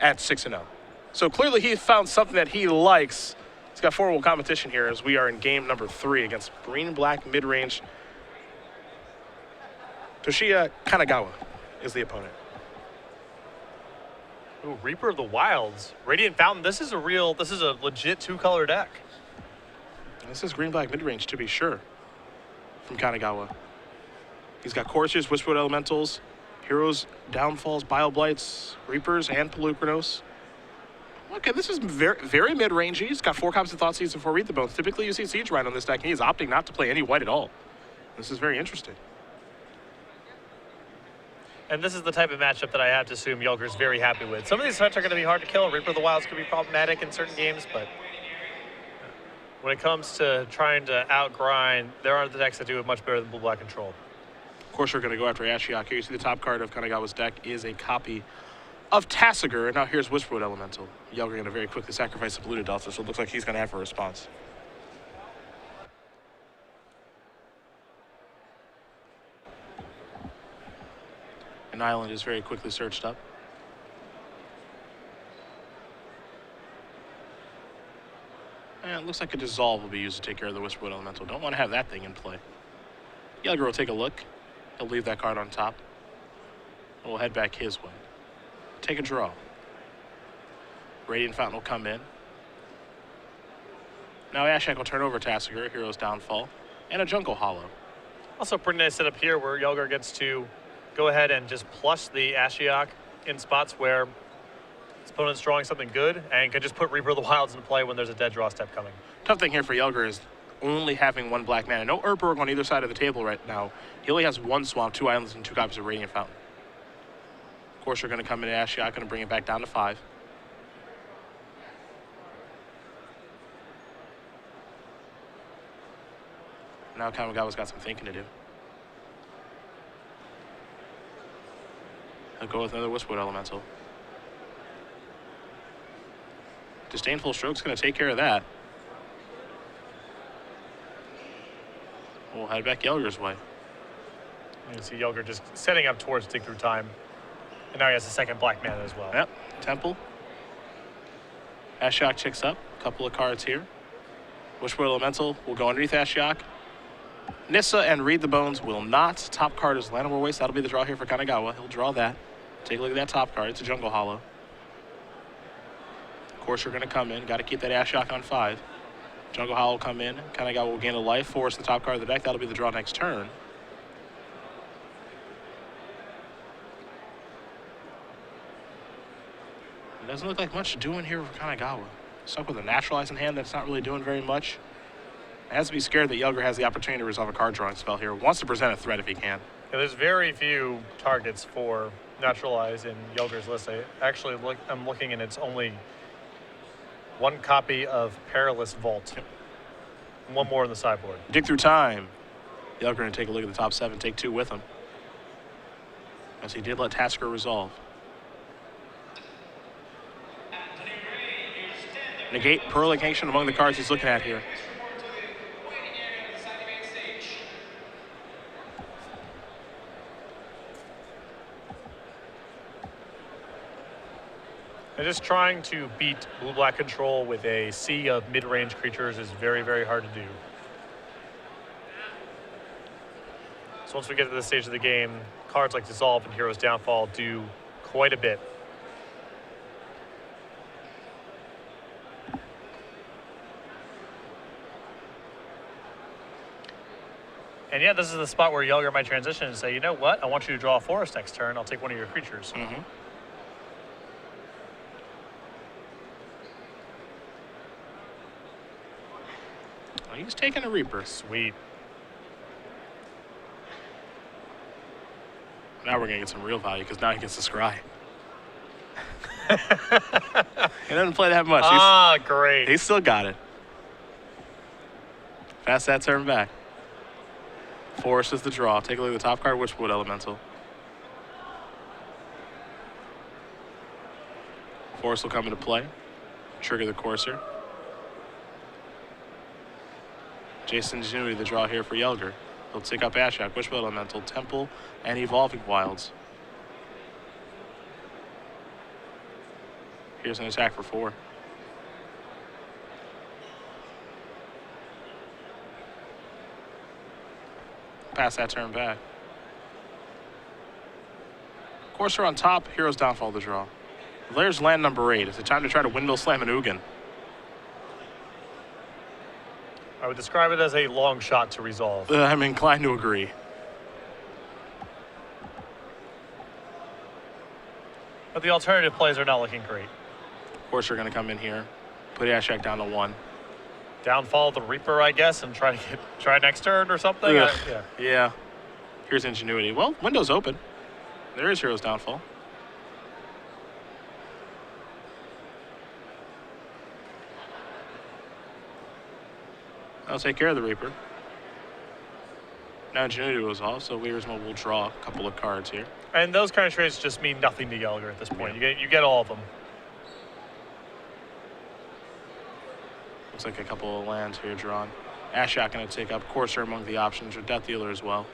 at 6-0. So clearly he found something that he likes. He's got formidable competition here as we are in game number 3 against green-black mid-range. Toshiya Kanegawa is the opponent. Ooh, Reaper of the Wilds. Radiant Fountain, this is a legit 2-color deck. This is green-black mid-range, to be sure, from Kanegawa. He's got Coursers, Whisperwood Elementals, Heroes, Downfalls, Bioblights, Reapers, and Pelucranos. Okay, this is very mid-rangey. He's got 4 copies of Thoughtseize and 4 Read the Bones. Typically, you see Siege Rhino on this deck, and he's opting not to play any white at all. This is very interesting. And this is the type of matchup that I have to assume Jelger's very happy with. Some of these threats are going to be hard to kill. Reaper of the Wilds could be problematic in certain games, but when it comes to trying to outgrind, there are the decks that do it much better than blue-black control. Of course, we're going to go after Ashiok. Here you see the top card of Kanegawa's deck is a copy of Tassiger, and now here's Whisperwood Elemental. Jelger going to very quickly sacrifice the Polluted Delta, so it looks like he's going to have a response. An island is very quickly searched up. And it looks like a Dissolve will be used to take care of the Whisperwood Elemental. Don't want to have that thing in play. Jelger will take a look. He'll leave that card on top. And we'll head back his way. Take a draw. Radiant Fountain will come in. Now Ashiok will turn over Tassiger, Hero's Downfall, and a Jungle Hollow. Also pretty nice setup here where Jelger gets to go ahead and just plus the Ashiok in spots where his opponent's drawing something good and can just put Reaper of the Wilds in play when there's a dead draw step coming. Tough thing here for Jelger is only having 1 black mana. No Urborg on either side of the table right now. He only has 1 Swamp, 2 Islands, and 2 copies of Radiant Fountain. Of course, we're going to come into Ashiok, going to bring it back down to 5. Now Kanegawa's got some thinking to do. He'll go with another Whisperwood Elemental. Disdainful Stroke's going to take care of that. We'll head back Jelger's way. You can see Jelger just setting up towards Dig Through Time. And now he has a 2nd black mana as well. Yep, Temple. Ashiok checks up, a couple of cards here. Whisperwood Elemental will go underneath Ashiok. Nissa and Read the Bones will not. Top card is Llanowar Waste. That'll be the draw here for Kanegawa. He'll draw that. Take a look at that top card. It's a Jungle Hollow. Of course, you're going to come in. Got to keep that Ashiok on 5. Jungle Hollow will come in. Kanegawa will gain a life, force the top card of the deck. That'll be the draw next turn. It doesn't look like much doing here for Kanegawa. Stuck with a Naturalize in hand that's not really doing very much. It has to be scared that Jelger has the opportunity to resolve a card drawing spell here. Wants to present a threat if he can. Yeah, there's very few targets for Naturalize in Jelger's list. I'm looking and it's only 1 copy of Perilous Vault. Yep. And 1 more in the sideboard. Dig Through Time. Jelger going to take a look at the top 7, take 2 with him. As he did let Tasker resolve. Negate Prolongation among the cards he's looking at here. And just trying to beat blue-black control with a sea of mid-range creatures is very, very hard to do. So once we get to this stage of the game, cards like Dissolve and Hero's Downfall do quite a bit. And yeah, this is the spot where Jelger might transition and say, you know what, I want you to draw a forest next turn. I'll take one of your creatures. Mm-hmm. Oh, he's taking a Reaper. Sweet. Now we're going to get some real value because now he gets to scry. He doesn't play that much. Great. He's still got it. Pass that turn back. Forest is the draw. Take a look at the top card, Whisperwood Elemental. Forest will come into play. Trigger the Courser. Jason's Ingenuity, the draw here for Jelger. He'll take up Ashiok, Whisperwood Elemental, Temple, and Evolving Wilds. Here's an attack for 4. Pass that turn back. Courser on top, Hero's Downfall the draw. There's land number 8. Is it time to try to windmill slam an Ugin? I would describe it as a long shot to resolve. I'm inclined to agree. But the alternative plays are not looking great. Courser going to come in here, put Ashak down to 1. Downfall the Reaper, I guess, and try next turn or something. Yeah. Here's Ingenuity. Well, window's open. There is Hero's Downfall. I'll take care of the Reaper. Now Ingenuity was off, so Wiegersma will draw a couple of cards here. And those kind of trades just mean nothing to Jelger at this point. You get all of them. Looks like a couple of lands here drawn. Ashok going to take up Courser among the options, or Death Dealer as well.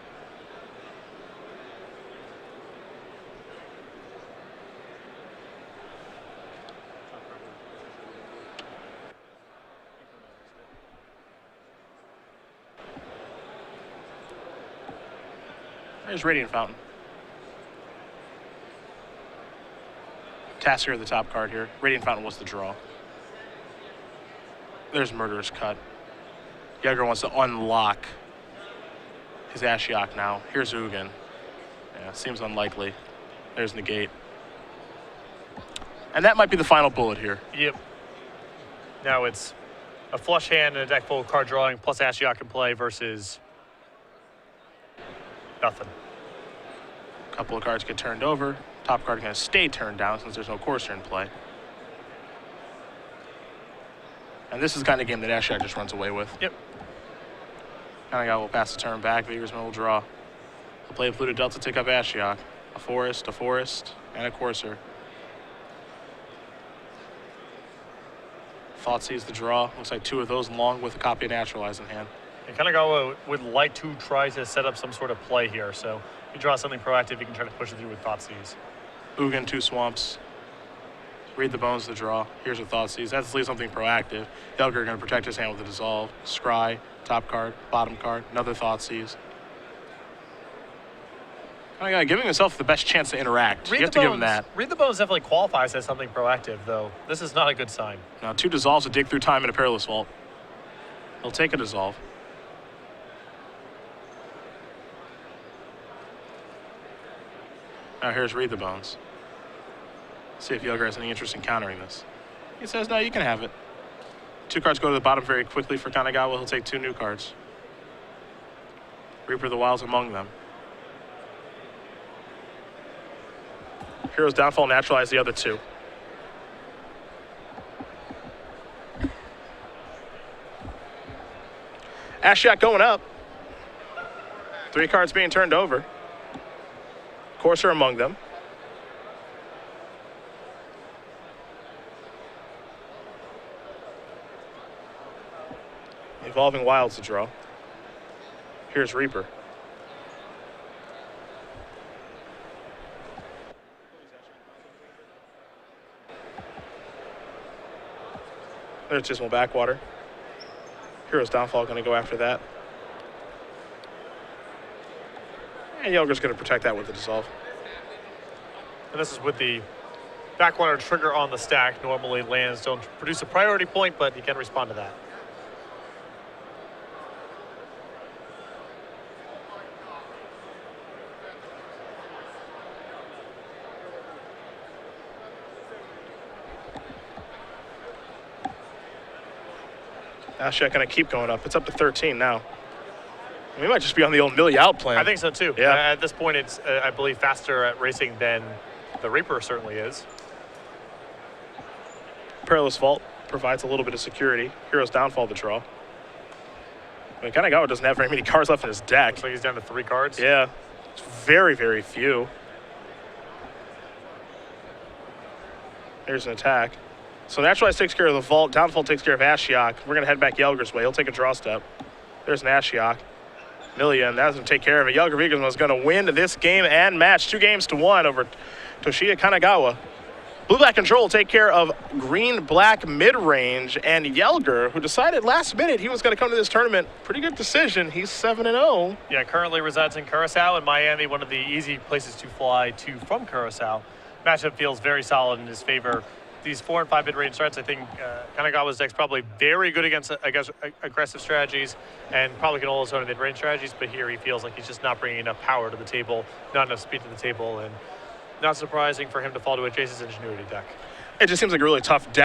There's Radiant Fountain. Tasker, the top card here. Radiant Fountain was the draw. There's Murderous Cut. Jelger wants to unlock his Ashiok now. Here's Ugin. Yeah, seems unlikely. There's Negate. And that might be the final bullet here. Yep. Now it's a flush hand and a deck full of card drawing plus Ashiok in play versus nothing. A couple of cards get turned over. Top card going to stay turned down since there's no Courser in play. And this is the kind of game that Ashiok just runs away with. Yep. Kanegawa will pass the turn back. Wiegersma will draw. He'll play a Polluted Delta, take up Ashiok. A forest, and a Courser. Thoughtseize the draw. Looks like 2 of those along with a copy of Naturalize in hand. And Kanegawa would like to try to set up some sort of play here. So if you draw something proactive, you can try to push it through with Thoughtseize. Ugin, 2 swamps. Read the bones, the draw. Here's a Thoughtseize. That's at least something proactive. Jelger going to protect his hand with a Dissolve. Scry, top card, bottom card, another Thoughtseize. Giving himself the best chance to interact. You have to give him that. Read the bones definitely qualifies as something proactive, though. This is not a good sign. Now 2 Dissolves to dig through time in a Perilous Vault. He'll take a Dissolve. Now here's Read the Bones. See if Jelger has any interest in countering this. He says, no, you can have it. 2 cards go to the bottom very quickly for Kanegawa. He'll take 2 new cards. Reaper of the Wilds among them. Hero's Downfall naturalize the other 2. Ashiok going up. 3 cards being turned over. Courser among them. Evolving Wilds to draw. Here's Reaper. There's Dismal Backwater. Hero's Downfall going to go after that. And Jelger's going to protect that with the Dissolve. And this is with the Backwater trigger on the stack. Normally lands don't produce a priority point, but you can respond to that. Ashiok going to keep going up. It's up to 13 now. We might just be on the old mill you out plan. I think so too. Yeah. At this point, it's, I believe, faster at racing than the Reaper certainly is. Perilous Vault provides a little bit of security. Hero's Downfall to draw. I mean, Kanegawa doesn't have very many cards left in his deck. Looks like he's down to 3 cards. Yeah. It's very, very few. There's an attack. So Naturalize takes care of the Vault. Downfall takes care of Ashiok. We're going to head back Jelger's way. He'll take a draw step. There's an Ashiok. Million, that's going to take care of it. Jelger Wiegersma is going to win this game and match 2-1 over Toshiya Kanegawa. Blue-black control will take care of green-black mid-range, and Jelger, who decided last minute he was going to come to this tournament. Pretty good decision. He's 7-0. Yeah, currently resides in Curacao and Miami, one of the easy places to fly to from Curacao. Matchup feels very solid in his favor. These 4 and 5 mid-range threats, I think Kanegawa's deck's probably very good against aggressive strategies and probably can hold his own mid-range strategies, but here he feels like he's just not bringing enough power to the table, not enough speed to the table, and not surprising for him to fall to a Chase's Ingenuity deck. It just seems like a really tough deck.